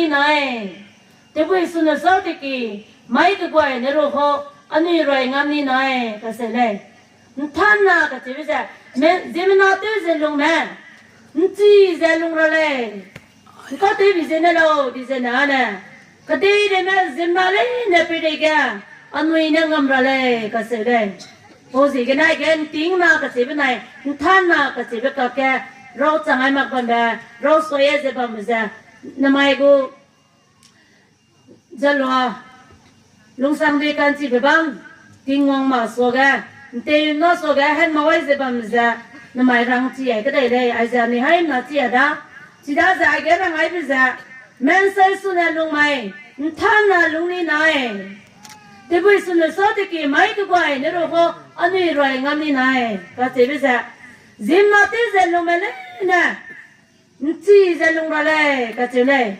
đi này thế bây giờ nó sao thì kì mấy cái quay nó rồi họ anh ấy rồi ngắm đi này cái gì này than na cái gì bây giờ mình giờ mình nói tới giờ luôn mà chỉ giờ luôn rồi này có thể bây giờ nó đâu bây giờ nào nè cái gì để mà giờ mà lấy nè bây giờ anh ấy nó ngắm rồi này cái gì này ô gì cái này cái tiếng na cái gì bên này than na cái gì bên cái rau chẳng ai mặc quần đà rau soya gì bằng giờ nằm ai go giờ lo lung sang đi can chi bằng tiếng ngon mà số ga thế nó số ga hết mà gì bằng giờ nằm ai răng chi cái đây ai giờ này hay nó chi đó chỉ đã giờ cái răng ai bây giờ men say xuân là lung mày than là lung đi này thế bây giờ nó sao thì cái mấy cái quay nó rồi ho anh ấy rồi ngắm đi này cái gì bây giờ zim mà thế giờ lung mày nè chỉ giờ lung ra đây cái gì này